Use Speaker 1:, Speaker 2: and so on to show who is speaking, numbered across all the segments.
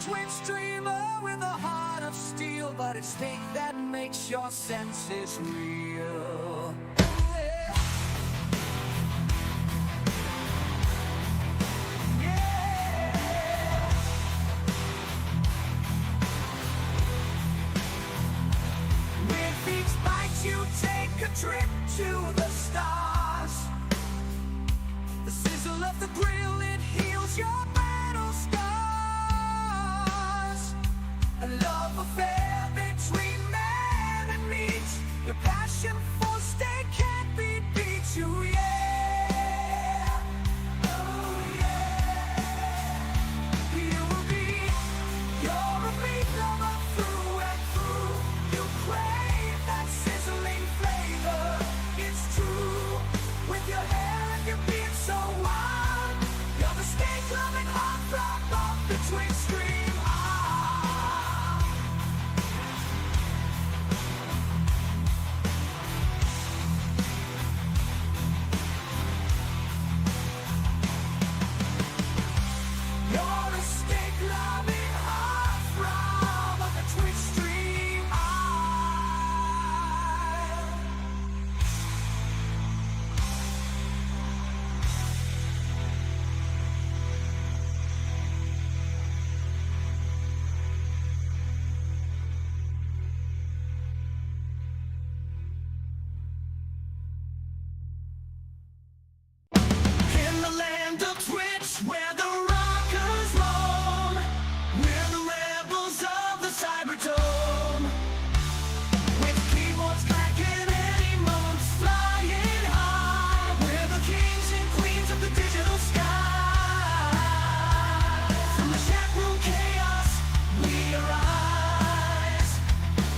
Speaker 1: twin streamer with a heart of steel, but it's faith that makes your senses real. When feet bite, you take a trip to the stars. The sizzle of the grill, it heals your battle scars. A love affair between man and meat. Your passion for steak can't be beat. You, yeah. Oh yeah. You will be. You're a meat lover through and through. You crave that sizzling flavor. It's true. With your hair and your beard so wild, you're the steak-loving heartthrob of the twin stream. You're a steak-loving heartthrob of the twin stream. In the land of Twitch, where the rockers roam, we're the rebels of the Cyberdome. With keyboards clacking and emotes flying high, we're the kings and queens of the digital sky. From the chat room chaos, we arise.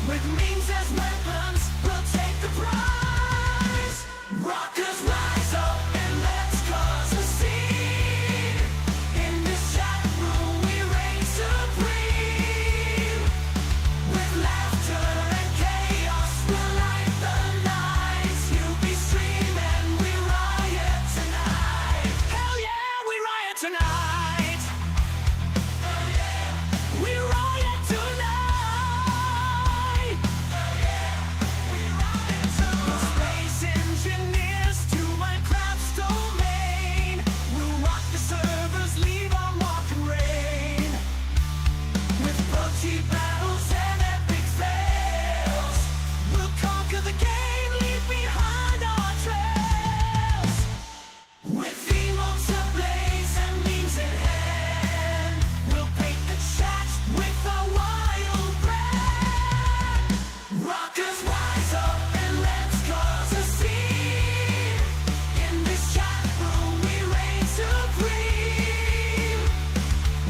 Speaker 1: With memes as weapons, we'll take the prize. Rockers rise up and let's cause a scene. In this chat room we reign supreme. With laughter and chaos we'll light the nights. You'll be streaming, we riot tonight. Hell yeah, we riot tonight. Hell yeah, we riot tonight. Hell yeah, we riot tonight. Space engineers to Minecraft's domain. We'll rock the servers, leave our mark and reign. With PUBG battles and epic fails, we'll conquer the game, leave behind our trails. With emotes ablaze and memes in hand, we'll paint the chat with our wild brand. Rockers rise up and let's cause a scene. In this chat room we reign supreme.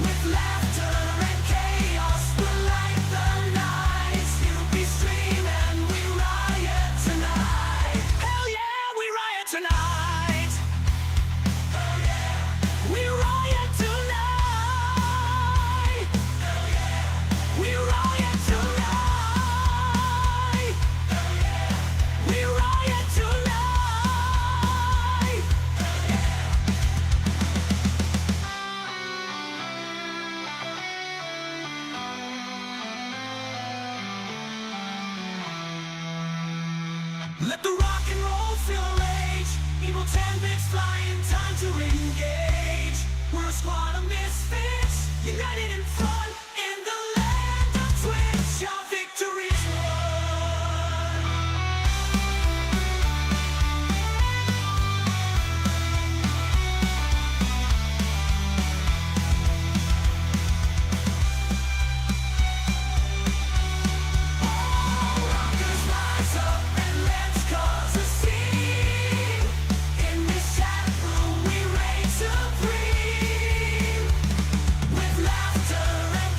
Speaker 1: With laughter and chaos we'll light the nights. You'll be streaming, we riot tonight. Hell yeah, we riot tonight. Hell yeah, we riot tonight. Hell yeah, we riot tonight. Hell yeah, we riot tonight. Let the rock and roll fill rage. Evil 10 bits flying, time to engage. We're a squad of misfits, united in front. In the land of Twitch, our victory's won. Rockers rise up and let's cause a scene. In this chat room we reign supreme. With laughter and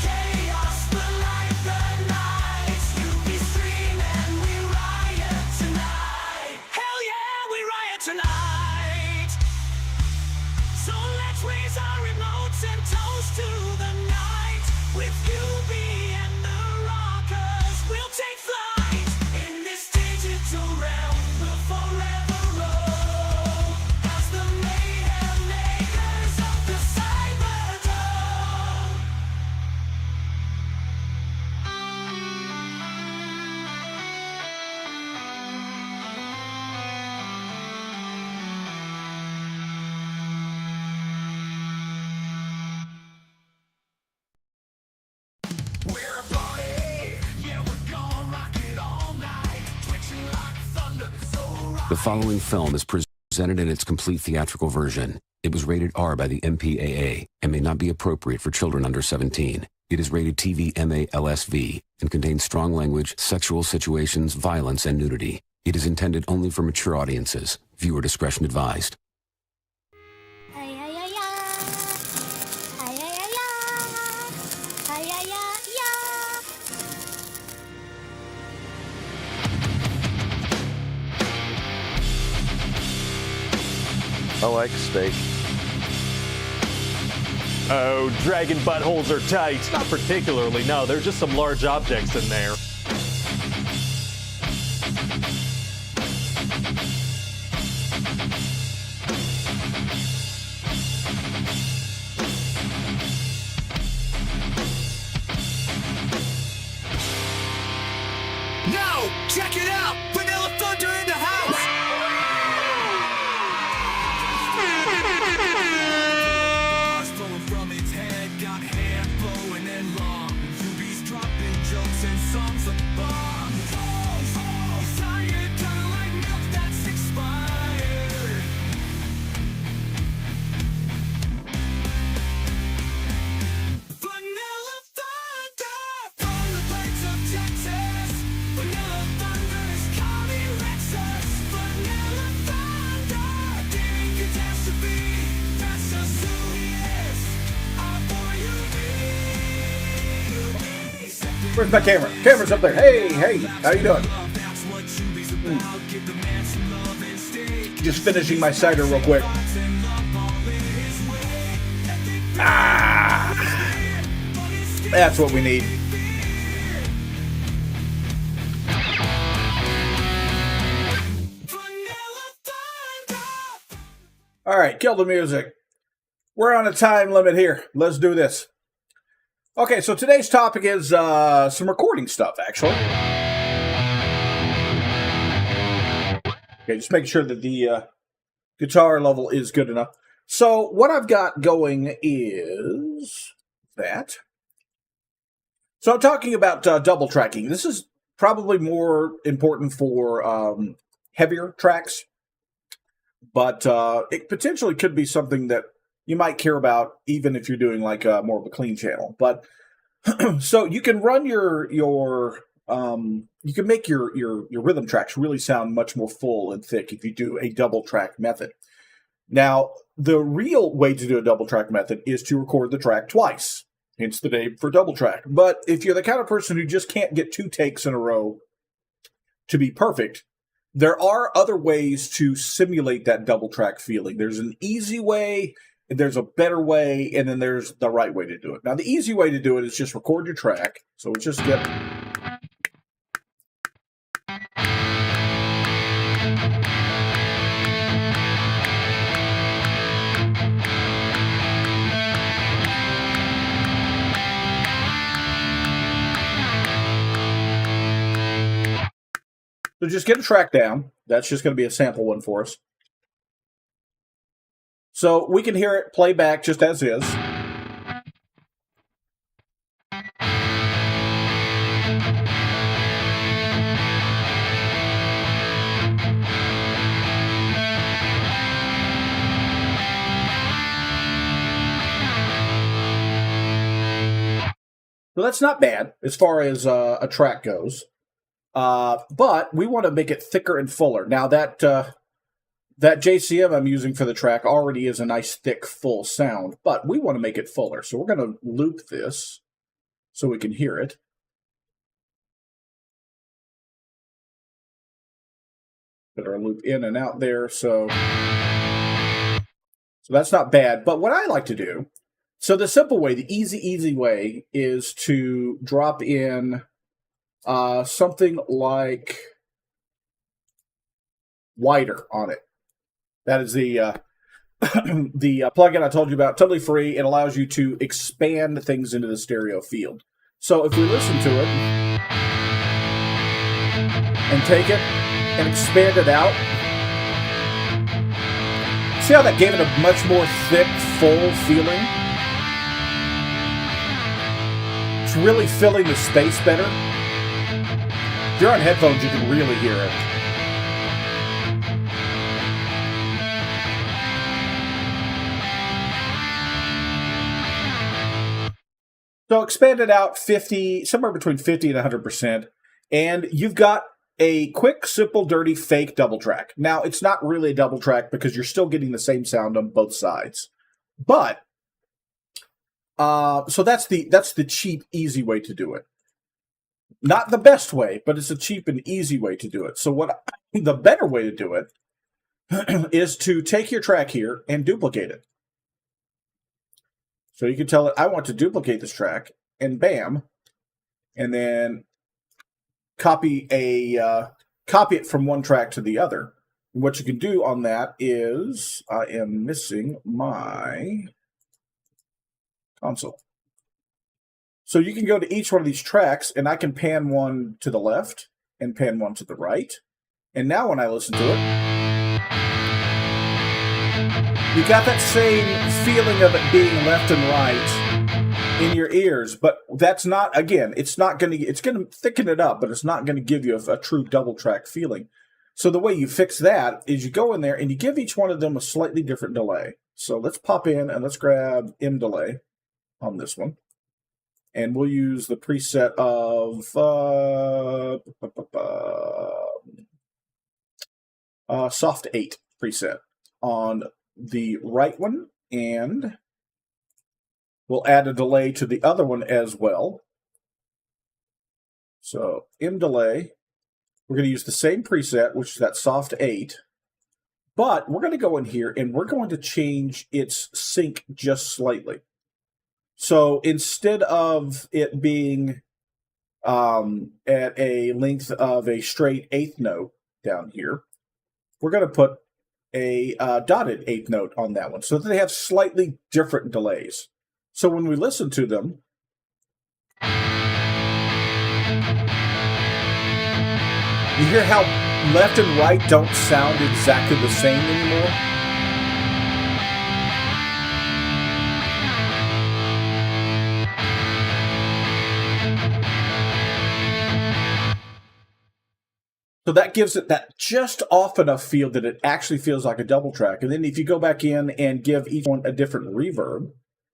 Speaker 1: We're a party, yeah, we're gonna rock it all night. Twitching like thunder, so right.
Speaker 2: The following film is presented in its complete theatrical version. It was rated R by the MPAA and may not be appropriate for children under 17. It is rated TV MA LSV and contains strong language, sexual situations, violence, and nudity. It is intended only for mature audiences. Viewer discretion advised.
Speaker 3: Ay, ay, ay, ay. Ay, ay, ay, ay. Ay, ay, ay, ay.
Speaker 4: I like steak.
Speaker 5: Oh, dragon buttholes are tight. Not particularly, no. There's just some large objects in there.
Speaker 1: No! Check it out! Vanilla Thunder in the house! Bars flowing from its head, got hair flowing and long. Rubies dropping jokes and songs of bomb. Tired, kinda like milk that's expired. Vanilla Thunder from the plains of Texas. Vanilla Thunder is Connie Rexus. Vanilla Thunder, dealing catastrophe. That's just who he is. Our boy UB.
Speaker 6: Where's my camera? Camera's up there. Hey, how you doing?
Speaker 1: That's what UB's about. Give the man some love and steak.
Speaker 6: Just finishing my cider real quick.
Speaker 1: And love all in his way.
Speaker 6: That's what we need.
Speaker 1: Vanilla Thunder.
Speaker 6: All right, kill the music. We're on a time limit here. Let's do this. Okay, so today's topic is some recording stuff, actually. Okay, just making sure that the guitar level is good enough. So what I've got going is that. So I'm talking about double tracking. This is probably more important for heavier tracks, but it potentially could be something that you might care about even if you're doing like more of a clean channel. But so you can run you can make your rhythm tracks really sound much more full and thick if you do a double track method. Now, the real way to do a double track method is to record the track twice, hence the name for double track. But if you're the kind of person who just can't get 2 takes in a row to be perfect, there are other ways to simulate that double track feeling. There's an easy way, there's a better way, and then there's the right way to do it. Now, the easy way to do it is just record your track. So we just get... So just get a track down. That's just going to be a sample one for us. So we can hear it play back just as is. So that's not bad as far as a track goes. But we want to make it thicker and fuller. Now that JCM I'm using for the track already is a nice thick full sound, but we want to make it fuller. So we're going to loop this so we can hear it. Put our loop in and out there. So that's not bad. But what I like to do, so the simple way, the easy way is to drop in something like wider on it. That is the plugin I told you about, totally free. It allows you to expand things into the stereo field. So if we listen to it and take it and expand it out, see how that gave it a much more thick, full feeling? it's really filling the space better. If you're on headphones, you can really hear it. So expand it out 50, somewhere between 50 and 100%, and you've got a quick, simple, dirty, fake double track. Now, it's not really a double track because you're still getting the same sound on both sides. But, so that's the cheap, easy way to do it. Not the best way, but it's a cheap and easy way to do it. So the better way to do it is to take your track here and duplicate it. So you can tell it, I want to duplicate this track, and bam, and then copy it from one track to the other. And what you can do on that is, I am missing my console. So you can go to each one of these tracks, and I can pan one to the left and pan one to the right. And now when I listen to it, you got that same feeling of it being left and right in your ears, but that's not, again, it's going to thicken it up, but it's not going to give you a true double track feeling. So the way you fix that is you go in there and you give each one of them a slightly different delay. So let's pop in and let's grab M delay on this one. And we'll use the preset of soft 8 preset on the right one, and we'll add a delay to the other one as well. So M delay, we're going to use the same preset, which is that soft 8, but we're going to go in here and we're going to change its sync just slightly. So instead of it being at a length of a straight 8th note down here, we're going to put a dotted 8th note on that one so that they have slightly different delays. So when we listen to them, you hear how left and right don't sound exactly the same anymore? So that gives it that just off enough feel that it actually feels like a double track. And then if you go back in and give each one a different reverb,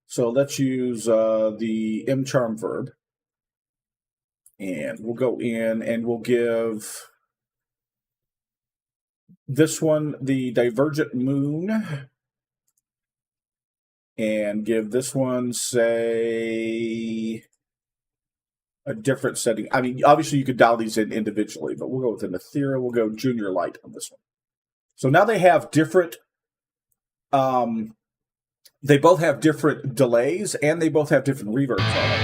Speaker 6: so let's use the M charm verb. And we'll go in and we'll give this one the divergent moon. And give this one, say, a different setting. I mean, obviously you could dial these in individually, but we'll go with an ethereal. We'll go junior light on this one. So now they have different, they both have different delays and they both have different reverbs on them.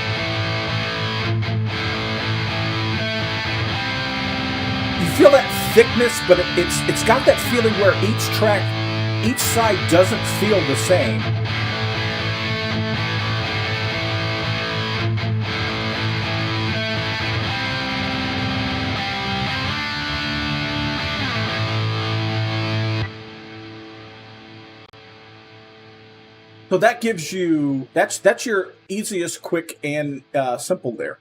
Speaker 6: You feel that thickness, but it's got that feeling where each track, each side doesn't feel the same. So that gives you, that's your easiest, quick, and simple there.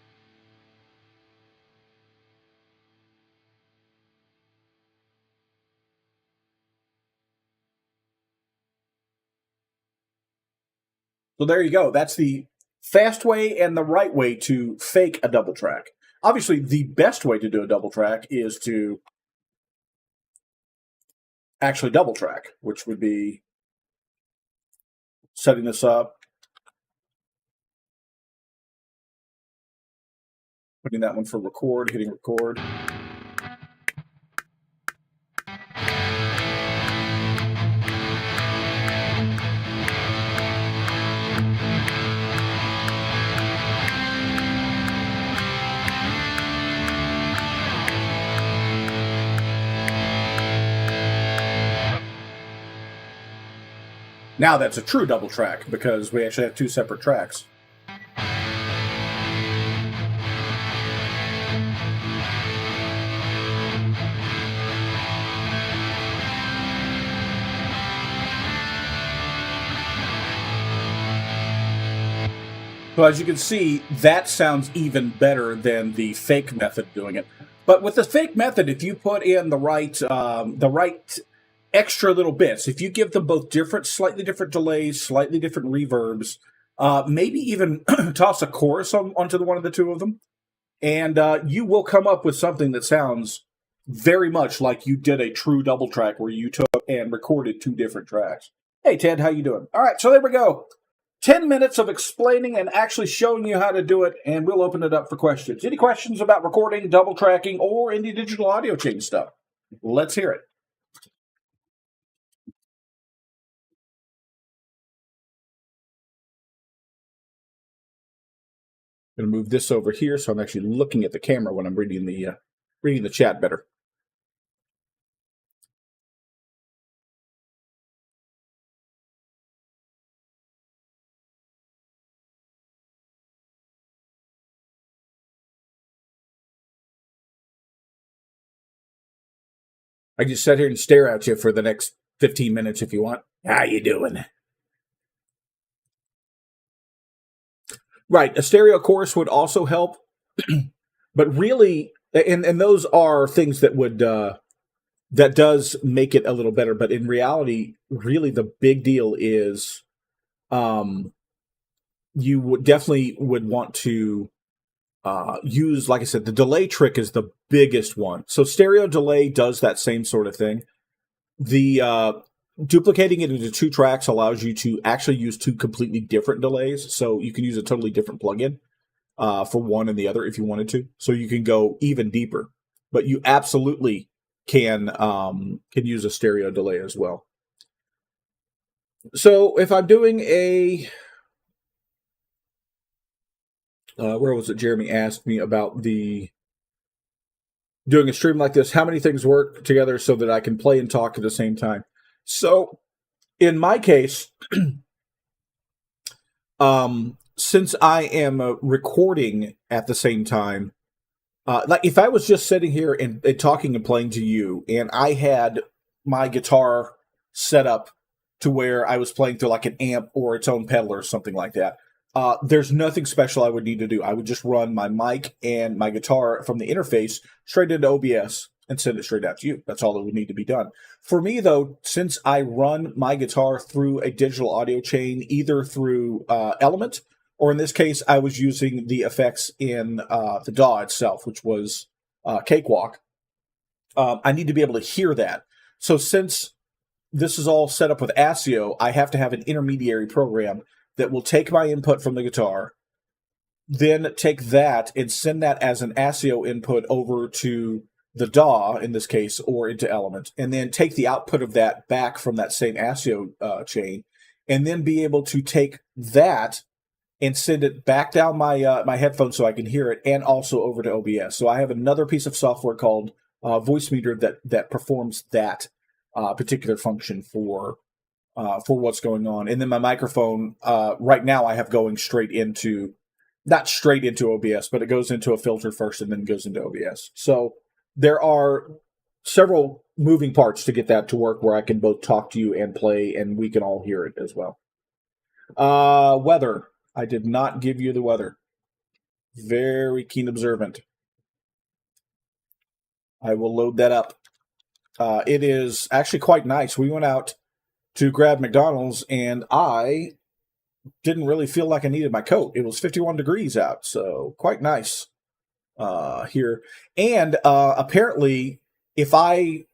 Speaker 6: So there you go. That's the fast way and the right way to fake a double track. Obviously, the best way to do a double track is to actually double track, which would be setting this up, putting that one for record, hitting record. Now that's a true double track because we actually have two separate tracks. So So as you can see, that sounds even better than the fake method of doing it. But with the fake method, if you put in the right extra little bits, if you give them both slightly different delays, slightly different reverbs, maybe even toss a chorus onto one of the two of them, and you will come up with something that sounds very much like you did a true double track where you took and recorded two different tracks. Hey, Ted, how you doing? All right, so there we go. 10 minutes of explaining and actually showing you how to do it, and we'll open it up for questions. Any questions about recording, double tracking, or any digital audio chain stuff? Let's hear it. I'm going to move this over here so I'm actually looking at the camera when I'm reading the chat better. I just sit here and stare at you for the next 15 minutes if you want. How you doing? Right, a stereo chorus would also help, but really, and those are things that would that does make it a little better. But in reality, really, the big deal is, you would definitely want to use, like I said, the delay trick is the biggest one. So stereo delay does that same sort of thing. The duplicating it into two tracks allows you to actually use two completely different delays. So you can use a totally different plugin for one and the other if you wanted to. So you can go even deeper. But you absolutely can use a stereo delay as well. So if I'm doing a where was it? Jeremy asked me about doing a stream like this. How many things work together so that I can play and talk at the same time? So in my case, since I am recording at the same time, like if I was just sitting here and talking and playing to you, and I had my guitar set up to where I was playing through like an amp or its own pedal or something like that, there's nothing special I would need to do. I would just run my mic and my guitar from the interface straight into OBS and send it straight out to you. That's all that would need to be done. For me, though, since I run my guitar through a digital audio chain, either through Element, or in this case, I was using the effects in the DAW itself, which was Cakewalk, I need to be able to hear that. So since this is all set up with ASIO, I have to have an intermediary program that will take my input from the guitar, then take that and send that as an ASIO input over to the DAW, in this case, or into Element, and then take the output of that back from that same ASIO chain, and then be able to take that and send it back down my my headphones so I can hear it, and also over to OBS. So I have another piece of software called Voicemeeter that performs that particular function for what's going on. And then my microphone, right now I have going not straight into OBS, but it goes into a filter first and then goes into OBS. So there are several moving parts to get that to work where I can both talk to you and play, and we can all hear it as well. Weather. I did not give you the weather. Very keen observant. I will load that up. It is actually quite nice. We went out to grab McDonald's, and I didn't really feel like I needed my coat. It was 51 degrees out, so quite nice here. And apparently, if I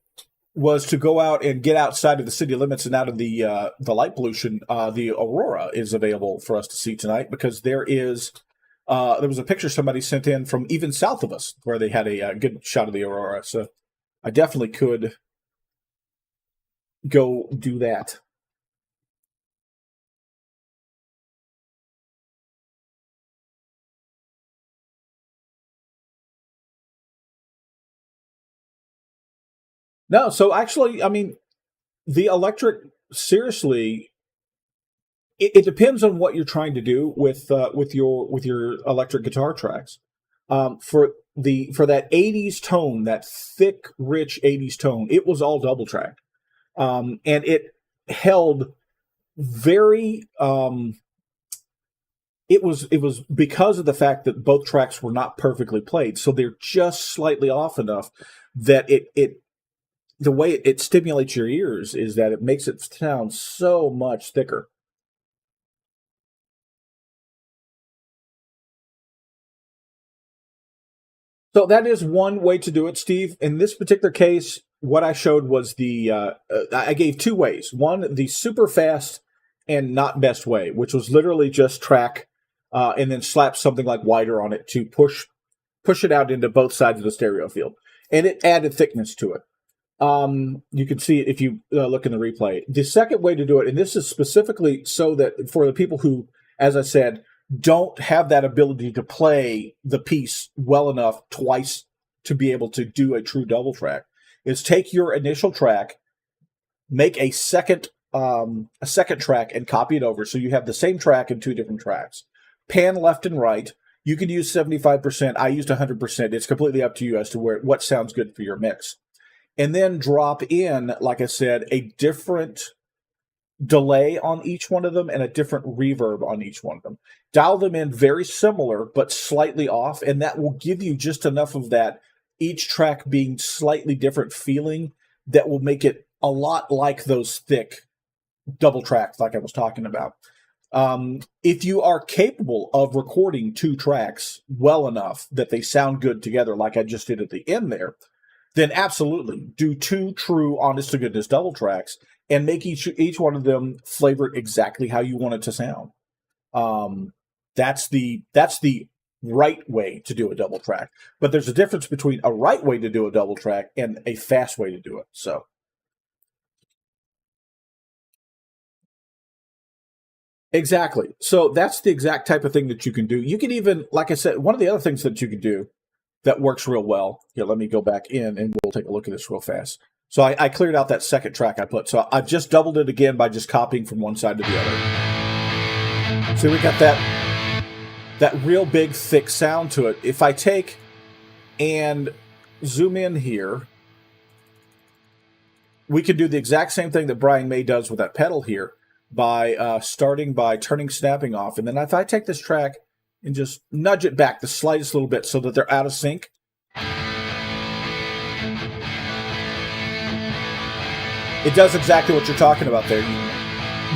Speaker 6: was to go out and get outside of the city limits and out of the light pollution, the aurora is available for us to see tonight, because there was a picture somebody sent in from even south of us where they had a good shot of the aurora. So I definitely could go do that. No, so actually, I mean, the electric, seriously, it depends on what you're trying to do with your electric guitar tracks. For that 80s tone, that thick, rich 80s tone, it was all double tracked. And it held very it was because of the fact that both tracks were not perfectly played, so they're just slightly off enough that the way it stimulates your ears is that it makes it sound so much thicker. So that is one way to do it, Steve. In this particular case, what I showed was I gave two ways. One, the super fast and not best way, which was literally just track and then slap something like wider on it to push it out into both sides of the stereo field. And it added thickness to it. You can see it if you look in the replay. The second way to do it, and this is specifically so that for the people who, as I said, don't have that ability to play the piece well enough twice to be able to do a true double track, is take your initial track, make a second track and copy it over so you have the same track in two different tracks. Pan left and right. You can use 75%. I used 100%. It's completely up to you as to what sounds good for your mix. And then drop in, like I said, a different delay on each one of them and a different reverb on each one of them. Dial them in very similar, but slightly off, and that will give you just enough of that, each track being slightly different feeling, that will make it a lot like those thick double tracks like I was talking about. If you are capable of recording two tracks well enough that they sound good together, like I just did at the end there, then absolutely do two true, honest to goodness double tracks and make each one of them flavored exactly how you want it to sound. That's the right way to do a double track. But there's a difference between a right way to do a double track and a fast way to do it. So exactly. So that's the exact type of thing that you can do. You can even, like I said, one of the other things that you can do that works real well. Here, let me go back in and we'll take a look at this real fast. So I cleared out that second track I put. So I've just doubled it again by just copying from one side to the other. So we got that real big, thick sound to it. If I take and zoom in here, we can do the exact same thing that Brian May does with that pedal here by starting by turning snapping off. And then if I take this track and just nudge it back the slightest little bit so that they're out of sync. It does exactly what you're talking about there.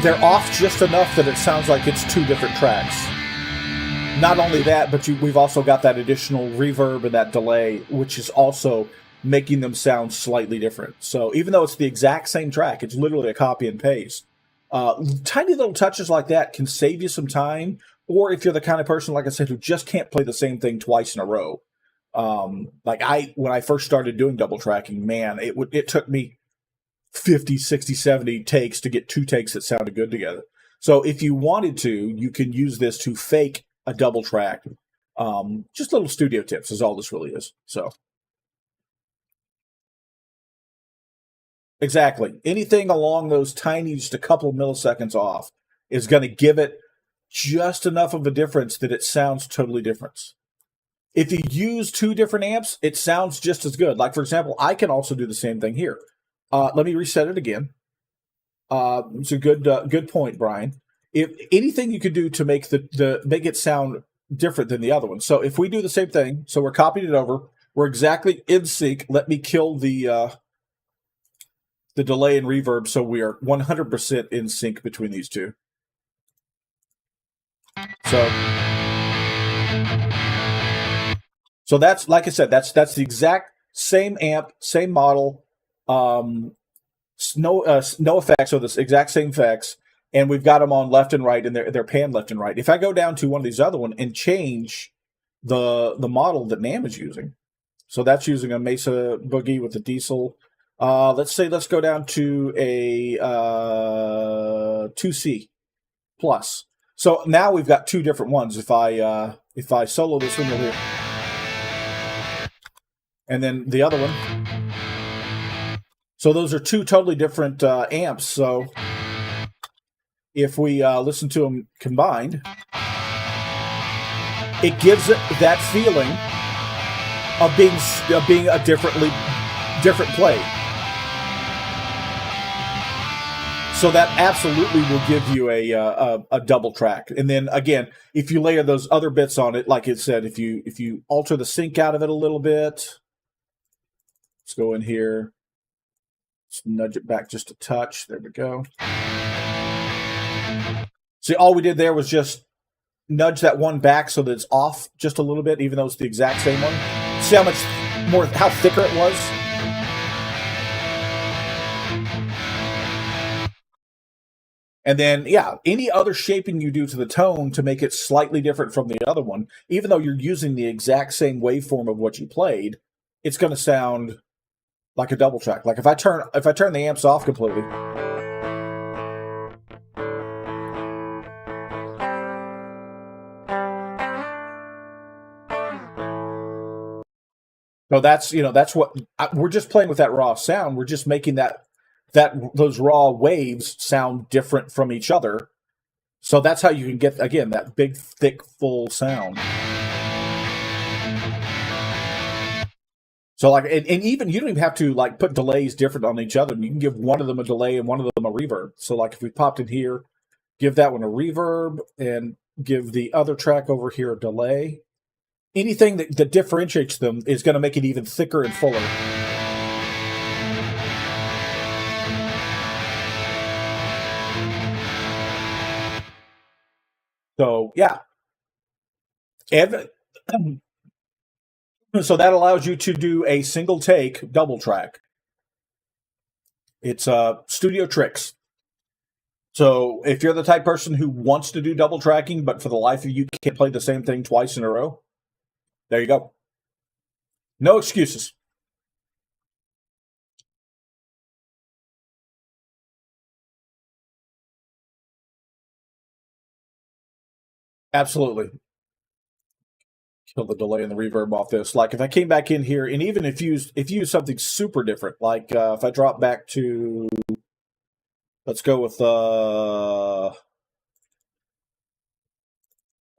Speaker 6: They're off just enough that it sounds like it's two different tracks. Not only that, but we've also got that additional reverb and that delay, which is also making them sound slightly different. So even though it's the exact same track, it's literally a copy and paste. Tiny little touches like that can save you some time. Or if you're the kind of person, like I said, who just can't play the same thing twice in a row. When I first started doing double tracking, man, it took me 50, 60, 70 takes to get two takes that sounded good together. So if you wanted to, you can use this to fake a double track. Just little studio tips is all this really is. So exactly. Anything along those tiny, just a couple of milliseconds off is going to give it just enough of a difference that it sounds totally different. If you use two different amps, it sounds just as good. Like, for example, I can also do the same thing here. Let me reset it again. It's a good point, Brian. If anything you could do to make make it sound different than the other one. So if we do the same thing, so we're copying it over, we're exactly in sync. Let me kill the delay and reverb so we are 100% in sync between these two. So that's, like I said, that's the exact same amp, same model, no effects, so the exact same effects, and we've got them on left and right, and they're panned left and right. If I go down to one of these other ones and change the model that NAMM is using, so that's using a Mesa Boogie with a diesel. Let's go down to a 2C plus. So now we've got two different ones. If I solo this one over here, and then the other one. So those are two totally different amps. So if we listen to them combined, it gives it that feeling of being a different play. So that absolutely will give you a double track. And then again, if you layer those other bits on it, like it said, if you alter the sync out of it a little bit, let's go in here, let's nudge it back just a touch. There we go. See, all we did there was just nudge that one back so that it's off just a little bit, even though it's the exact same one. See how much more, how thicker it was? And then, yeah, any other shaping you do to the tone to make it slightly different from the other one, even though you're using the exact same waveform of what you played, it's going to sound like a double track. Like if I turn the amps off completely. So that's what we're just playing with, that raw sound. We're just making those raw waves sound different from each other. So that's how you can get, again, that big, thick, full sound. So like, and even you don't even have to like put delays different on each other. You can give one of them a delay and one of them a reverb. So like if we popped in here, give that one a reverb and give the other track over here a delay. Anything that differentiates them is going to make it even thicker and fuller. So, yeah. And so that allows you to do a single take double track. It's studio tricks. So if you're the type of person who wants to do double tracking, but for the life of you can't play the same thing twice in a row, there you go. No excuses. Absolutely. Kill the delay and the reverb off this. Like if I came back in here, and even if you use something super different, like if I drop back to, let's go with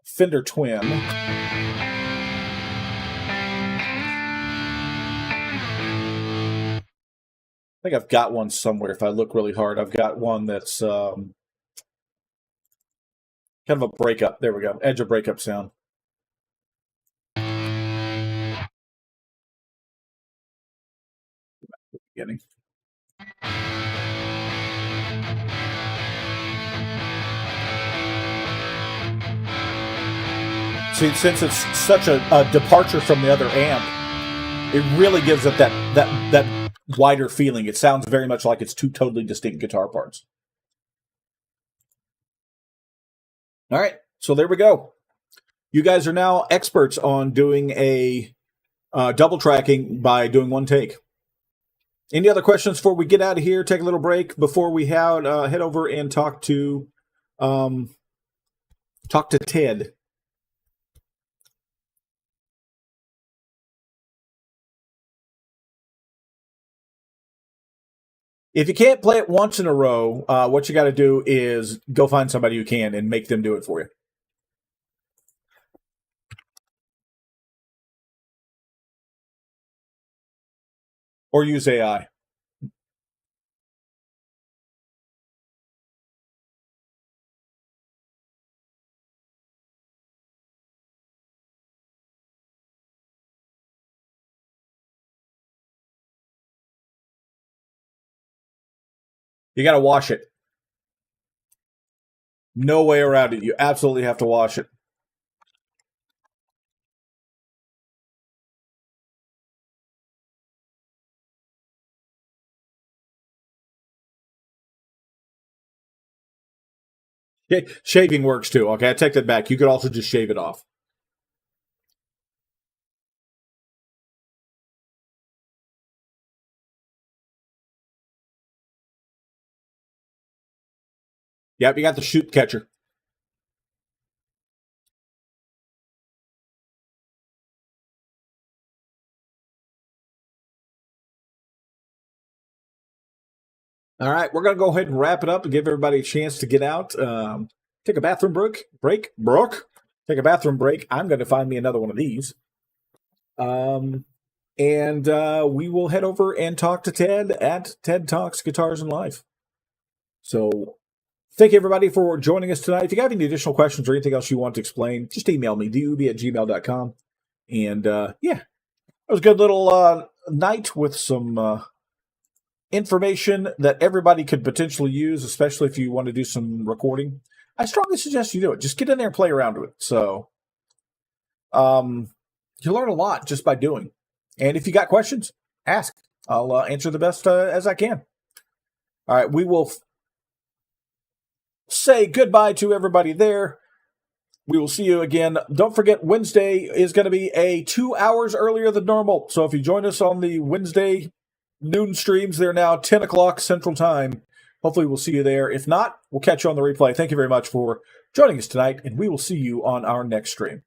Speaker 6: Fender Twin. I think I've got one somewhere. If I look really hard, I've got one that's kind of a breakup. There we go. Edge of breakup sound. Beginning. See, since it's such a departure from the other amp, it really gives it that wider feeling. It sounds very much like it's two totally distinct guitar parts. All right, so there we go. You guys are now experts on doing a double tracking by doing one take. Any other questions before we get out of here? Take a little break before we head over and talk to Ted. If you can't play it once in a row, what you got to do is go find somebody who can and make them do it for you. Or use AI. You got to wash it. No way around it. You absolutely have to wash it. Shaving works too. Okay, I take that back. You could also just shave it off. Yep, you got the shoot catcher. All right, we're going to go ahead and wrap it up and give everybody a chance to get out. Take a bathroom break. Take a bathroom break. I'm going to find me another one of these. And we will head over and talk to Ted at Ted Talks Guitars and Life. So thank you, everybody, for joining us tonight. If you have any additional questions or anything else you want to explain, just email me, dub@gmail.com. And yeah, it was a good little night with some information that everybody could potentially use, especially if you want to do some recording. I strongly suggest you do it. Just get in there and play around with it. So you learn a lot just by doing. And if you got questions, ask. I'll answer the best as I can. All right, we will say goodbye to everybody there. We will see you again. Don't forget, Wednesday is going to be 2 hours earlier than normal. So if you join us on the Wednesday noon streams, they're now 10 o'clock Central Time. Hopefully we'll see you there. If not, we'll catch you on the replay. Thank you very much for joining us tonight, and we will see you on our next stream.